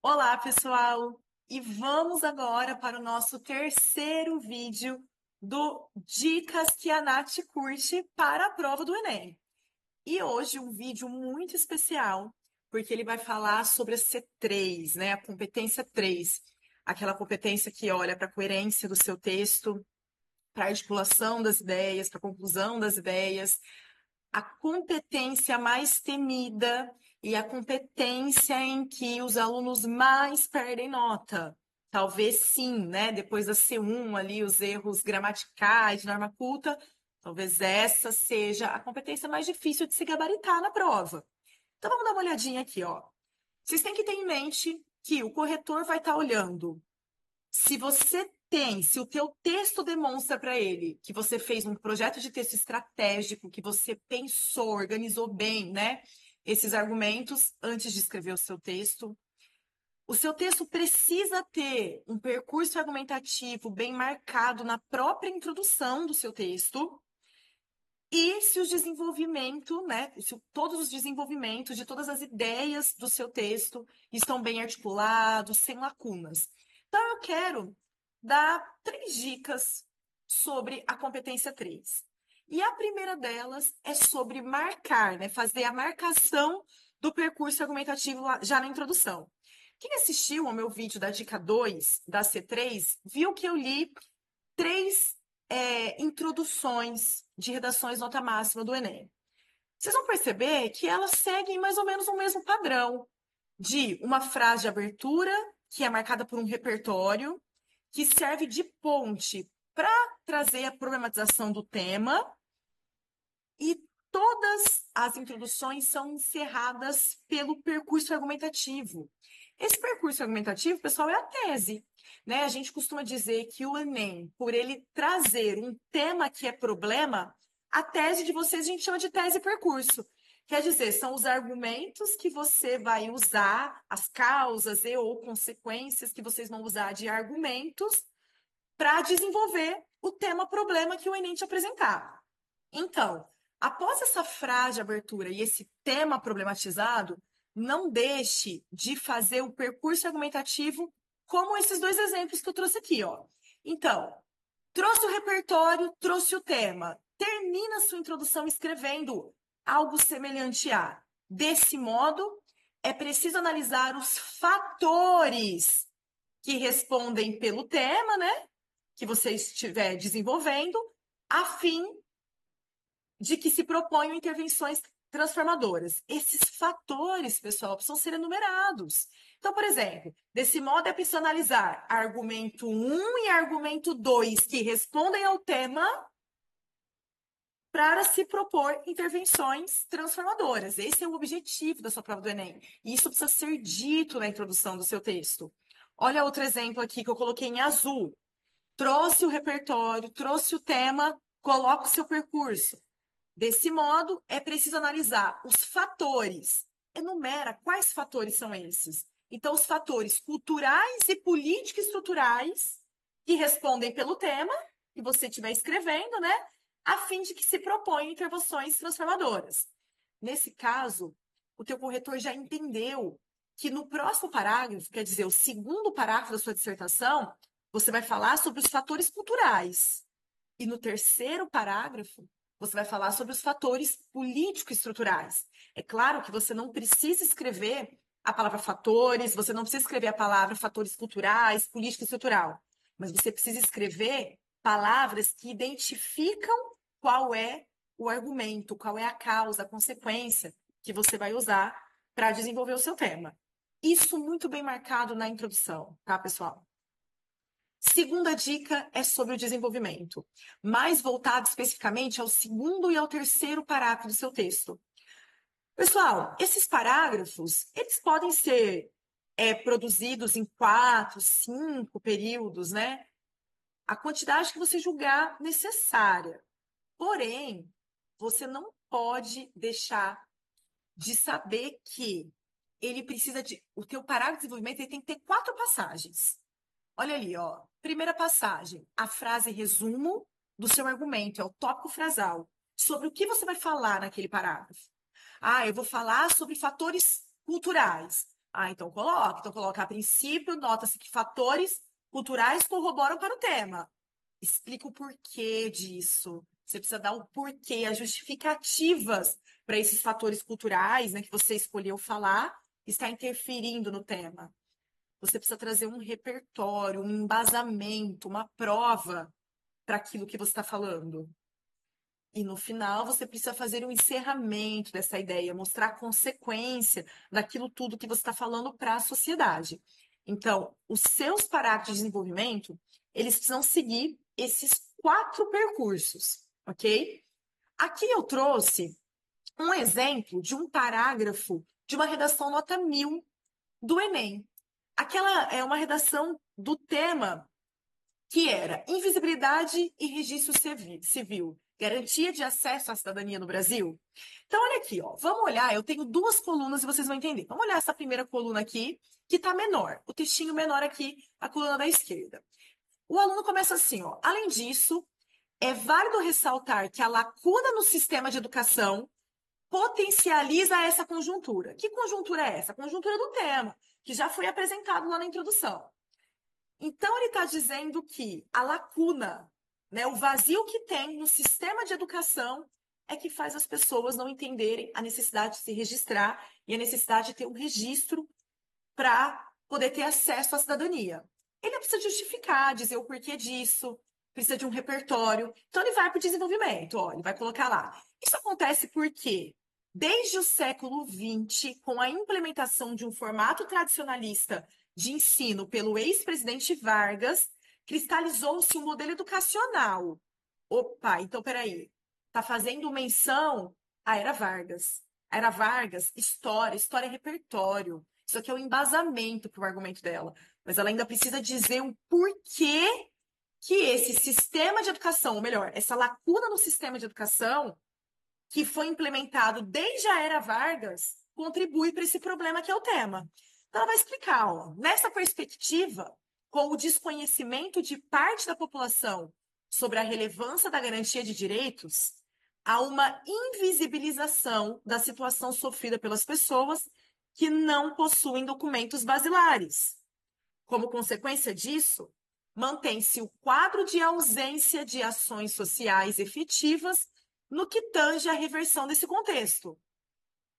Olá, pessoal! E vamos agora para o nosso terceiro vídeo do Dicas que a Nath curte para a prova do Enem. E hoje um vídeo muito especial, porque ele vai falar sobre a C3, né? A competência 3, aquela competência que olha para a coerência do seu texto, para a articulação das ideias, para a conclusão das ideias, a competência mais temida e a competência em que os alunos mais perdem nota. Talvez sim, né? Depois da C1 ali, os erros gramaticais, de norma culta, talvez essa seja a competência mais difícil de se gabaritar na prova. Então vamos dar uma olhadinha aqui, ó. Vocês têm que ter em mente que o corretor vai estar olhando se o teu texto demonstra para ele que você fez um projeto de texto estratégico, que você pensou, organizou bem, né, esses argumentos antes de escrever o seu texto precisa ter um percurso argumentativo bem marcado na própria introdução do seu texto. E se o desenvolvimento, né, se todos os desenvolvimentos de todas as ideias do seu texto estão bem articulados, sem lacunas. Então, eu quero dar 3 dicas sobre a competência 3. E a primeira delas é sobre marcar, né, fazer a marcação do percurso argumentativo já na introdução. Quem assistiu ao meu vídeo da dica 2 da C3, viu que eu li 3 introduções de redações nota máxima do Enem. Vocês vão perceber que elas seguem mais ou menos o mesmo padrão de uma frase de abertura, que é marcada por um repertório, que serve de ponte para trazer a problematização do tema, e todas as introduções são encerradas pelo percurso argumentativo. Esse percurso argumentativo, pessoal, é a tese, né? A gente costuma dizer que o Enem, por ele trazer um tema que é problema, a tese de vocês a gente chama de tese e percurso. Quer dizer, são os argumentos que você vai usar, as causas e ou consequências que vocês vão usar de argumentos para desenvolver o tema problema que o Enem te apresentar. Então, após essa frase de abertura e esse tema problematizado, não deixe de fazer o percurso argumentativo como esses 2 exemplos que eu trouxe aqui, ó. Então, trouxe o repertório, trouxe o tema. Termina sua introdução escrevendo algo semelhante a: desse modo, é preciso analisar os fatores que respondem pelo tema, né? Que você estiver desenvolvendo, a fim de que se proponham intervenções transformadoras. Esses fatores, pessoal, precisam ser enumerados. Então, por exemplo, desse modo é preciso analisar argumento 1 e argumento 2 que respondem ao tema para se propor intervenções transformadoras. Esse é o objetivo da sua prova do Enem. E isso precisa ser dito na introdução do seu texto. Olha outro exemplo aqui que eu coloquei em azul. Trouxe o repertório, trouxe o tema, coloca o seu percurso. Desse modo, é preciso analisar os fatores. Enumera quais fatores são esses. Então, os fatores culturais e político-estruturais que respondem pelo tema que você estiver escrevendo, né? A fim de que se proponham intervenções transformadoras. Nesse caso, o teu corretor já entendeu que no próximo parágrafo, quer dizer, o segundo parágrafo da sua dissertação, você vai falar sobre os fatores culturais. E no terceiro parágrafo, você vai falar sobre os fatores político-estruturais. É claro que você não precisa escrever a palavra fatores, você não precisa escrever a palavra fatores culturais, político-estrutural, mas você precisa escrever palavras que identificam qual é o argumento, qual é a causa, a consequência que você vai usar para desenvolver o seu tema. Isso muito bem marcado na introdução, tá, pessoal? Segunda dica é sobre o desenvolvimento, mais voltado especificamente ao segundo e ao terceiro parágrafo do seu texto. Pessoal, esses parágrafos, eles podem ser produzidos em 4, 5 períodos, né? A quantidade que você julgar necessária. Porém, você não pode deixar de saber que o teu parágrafo de desenvolvimento ele tem que ter 4 passagens. Olha ali, ó. Primeira passagem, a frase resumo do seu argumento, é o tópico frasal. Sobre o que você vai falar naquele parágrafo. Ah, eu vou falar sobre fatores culturais. Ah, então coloca. Então coloca a princípio, nota-se que fatores culturais corroboram para o tema. Explica o porquê disso. Você precisa dar o porquê, as justificativas para esses fatores culturais, né, que você escolheu falar, está interferindo no tema. Você precisa trazer um repertório, um embasamento, uma prova para aquilo que você está falando. E no final, você precisa fazer um encerramento dessa ideia, mostrar a consequência daquilo tudo que você está falando para a sociedade. Então, os seus parágrafos de desenvolvimento, eles precisam seguir esses 4 percursos, ok? Aqui eu trouxe um exemplo de um parágrafo de uma redação nota 1000 do Enem. Aquela é uma redação do tema que era invisibilidade e registro civil, garantia de acesso à cidadania no Brasil. Então, olha aqui, ó, vamos olhar, eu tenho 2 colunas e vocês vão entender. Vamos olhar essa primeira coluna aqui, que está menor, o textinho menor aqui, a coluna da esquerda. O aluno começa assim, ó, além disso, é válido ressaltar que a lacuna no sistema de educação potencializa essa conjuntura. Que conjuntura é essa? A conjuntura do tema, que já foi apresentado lá na introdução. Então, ele está dizendo que a lacuna, né, o vazio que tem no sistema de educação é que faz as pessoas não entenderem a necessidade de se registrar e a necessidade de ter um registro para poder ter acesso à cidadania. Ele precisa justificar, dizer o porquê disso, precisa de um repertório. Então, ele vai para o desenvolvimento, ó, ele vai colocar lá. Isso acontece porque, desde o século XX, com a implementação de um formato tradicionalista de ensino pelo ex-presidente Vargas, cristalizou-se um modelo educacional. Opa, então peraí. Está fazendo menção à Era Vargas. A Era Vargas, história é repertório. Isso aqui é o embasamento para o argumento dela. Mas ela ainda precisa dizer o porquê que esse sistema de educação, ou melhor, essa lacuna no sistema de educação, que foi implementado desde a Era Vargas, contribui para esse problema que é o tema. Então, ela vai explicar, ó, nessa perspectiva, com o desconhecimento de parte da população sobre a relevância da garantia de direitos, há uma invisibilização da situação sofrida pelas pessoas que não possuem documentos basilares. Como consequência disso, mantém-se o quadro de ausência de ações sociais efetivas no que tange à reversão desse contexto.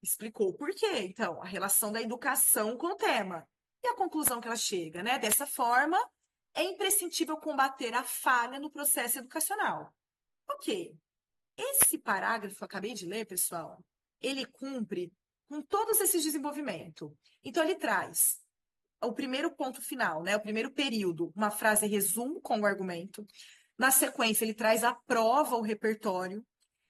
Explicou por quê, então, a relação da educação com o tema. E a conclusão que ela chega, né? Dessa forma, é imprescindível combater a falha no processo educacional. Ok. Esse parágrafo que eu acabei de ler, pessoal, ele cumpre com todos esses desenvolvimentos. Então, ele traz o primeiro ponto final, né? O primeiro período, uma frase resumo com o argumento. Na sequência, ele traz a prova, o repertório.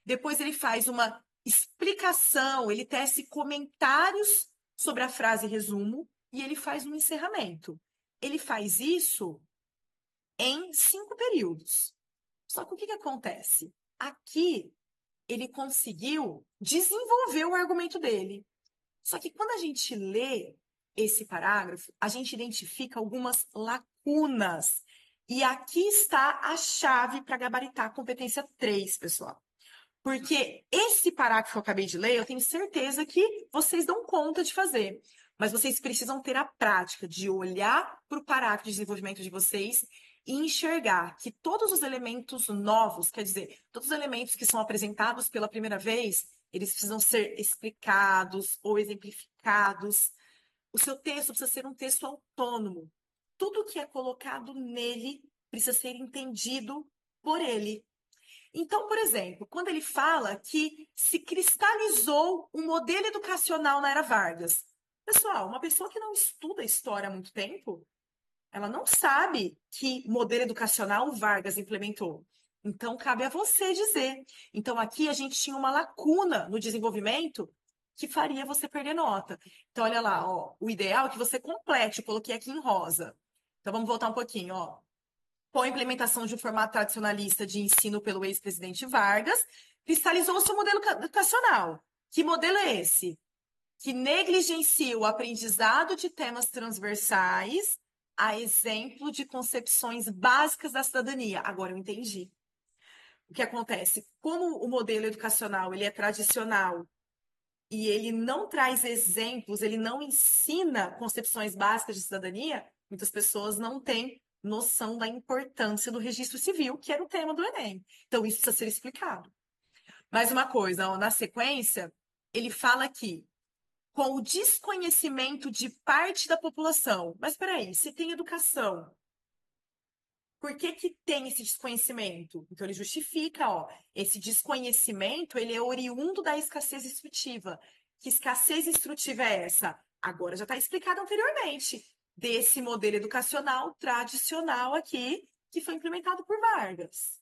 Depois, ele faz uma explicação, ele tece comentários sobre a frase resumo e ele faz um encerramento. Ele faz isso em 5 períodos. Só que o que que acontece? Aqui, ele conseguiu desenvolver o argumento dele. Só que quando a gente lê esse parágrafo, a gente identifica algumas lacunas. E aqui está a chave para gabaritar a competência 3, pessoal. Porque esse parágrafo que eu acabei de ler, eu tenho certeza que vocês dão conta de fazer. Mas vocês precisam ter a prática de olhar para o parágrafo de desenvolvimento de vocês e enxergar que todos os elementos novos, quer dizer, todos os elementos que são apresentados pela primeira vez, eles precisam ser explicados ou exemplificados. O seu texto precisa ser um texto autônomo. Tudo que é colocado nele precisa ser entendido por ele. Então, por exemplo, quando ele fala que se cristalizou um modelo educacional na era Vargas. Pessoal, uma pessoa que não estuda história há muito tempo, ela não sabe que modelo educacional o Vargas implementou. Então, cabe a você dizer. Então, aqui a gente tinha uma lacuna no desenvolvimento que faria você perder nota. Então, olha lá, ó, o ideal é que você complete, eu coloquei aqui em rosa. Então, vamos voltar um pouquinho, ó. Com a implementação de um formato tradicionalista de ensino pelo ex-presidente Vargas, cristalizou-se o modelo educacional. Que modelo é esse? Que negligencia o aprendizado de temas transversais, a exemplo de concepções básicas da cidadania. Agora eu entendi. O que acontece? Como o modelo educacional ele é tradicional e ele não traz exemplos, ele não ensina concepções básicas de cidadania, muitas pessoas não têm noção da importância do registro civil, que era o tema do Enem. Então, isso precisa ser explicado. Mais uma coisa, ó, na sequência, ele fala aqui, com o desconhecimento de parte da população. Mas espera aí, se tem educação, por que que tem esse desconhecimento? Então ele justifica, ó, esse desconhecimento, ele é oriundo da escassez instrutiva. Que escassez instrutiva é essa? Agora já está explicado anteriormente, desse modelo educacional tradicional aqui, que foi implementado por Vargas.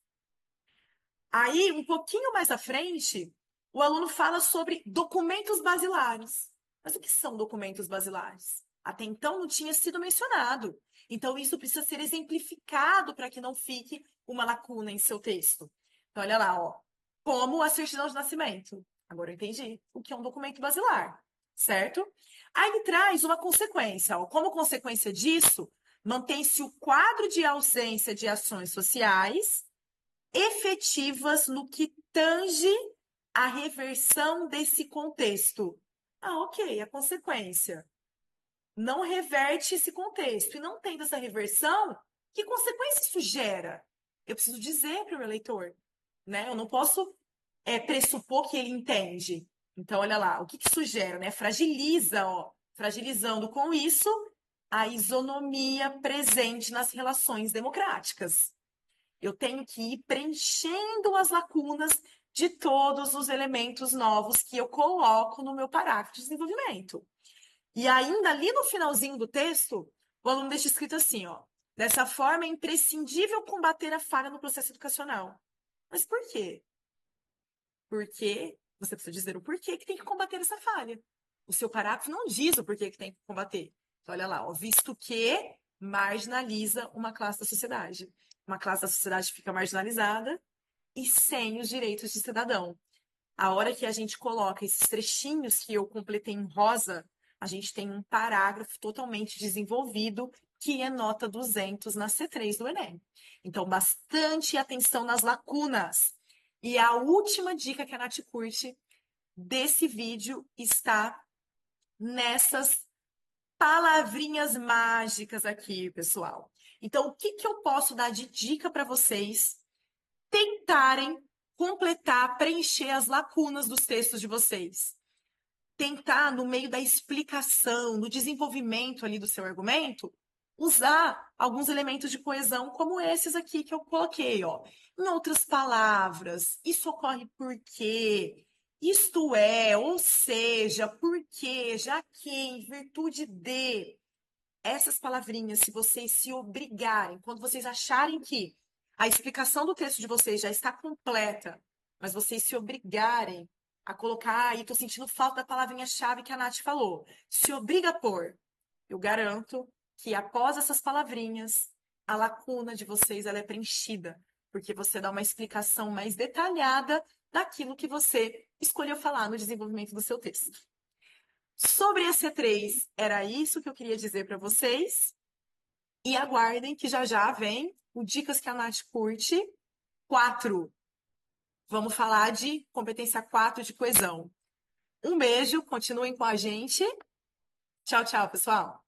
Aí, um pouquinho mais à frente, o aluno fala sobre documentos basilares. Mas o que são documentos basilares? Até então não tinha sido mencionado. Então, isso precisa ser exemplificado para que não fique uma lacuna em seu texto. Então, olha lá, ó. Como a certidão de nascimento. Agora eu entendi o que é um documento basilar, certo? Aí ele traz uma consequência. Ó. Como consequência disso, mantém-se o quadro de ausência de ações sociais efetivas no que tange a reversão desse contexto. Ah, ok, a consequência. Não reverte esse contexto. E não tendo essa reversão, que consequência isso gera? Eu preciso dizer para o meu leitor, né? Eu não posso pressupor que ele entende. Então, olha lá, o que isso gera, né? Fragiliza, ó, fragilizando com isso a isonomia presente nas relações democráticas. Eu tenho que ir preenchendo as lacunas de todos os elementos novos que eu coloco no meu parágrafo de desenvolvimento. E ainda ali no finalzinho do texto, o aluno deixa escrito assim, ó. Dessa forma, é imprescindível combater a falha no processo educacional. Mas por quê? Porque você precisa dizer o porquê que tem que combater essa falha. O seu parágrafo não diz o porquê que tem que combater. Então, olha lá, ó, visto que marginaliza uma classe da sociedade. Uma classe da sociedade fica marginalizada e sem os direitos de cidadão. A hora que a gente coloca esses trechinhos que eu completei em rosa, a gente tem um parágrafo totalmente desenvolvido que é nota 200 na C3 do Enem. Então, bastante atenção nas lacunas. E a última dica que a Nath curte desse vídeo está nessas palavrinhas mágicas aqui, pessoal. Então, o que que eu posso dar de dica para vocês tentarem completar, preencher as lacunas dos textos de vocês? Tentar, no meio da explicação, no desenvolvimento ali do seu argumento, usar alguns elementos de coesão como esses aqui que eu coloquei, ó. Em outras palavras, isso ocorre porque, isto é, ou seja, porque, já que, em virtude de, essas palavrinhas, se vocês se obrigarem, quando vocês acharem que a explicação do texto de vocês já está completa, mas vocês se obrigarem a colocar, e estou sentindo falta da palavrinha-chave que a Nath falou, se obriga a pôr. Eu garanto que após essas palavrinhas, a lacuna de vocês ela é preenchida, porque você dá uma explicação mais detalhada daquilo que você escolheu falar no desenvolvimento do seu texto. Sobre a C3, era isso que eu queria dizer para vocês. E aguardem que já já vem o Dicas que a Nath curte 4. Vamos falar de competência 4 de coesão. Um beijo, continuem com a gente. Tchau, tchau, pessoal.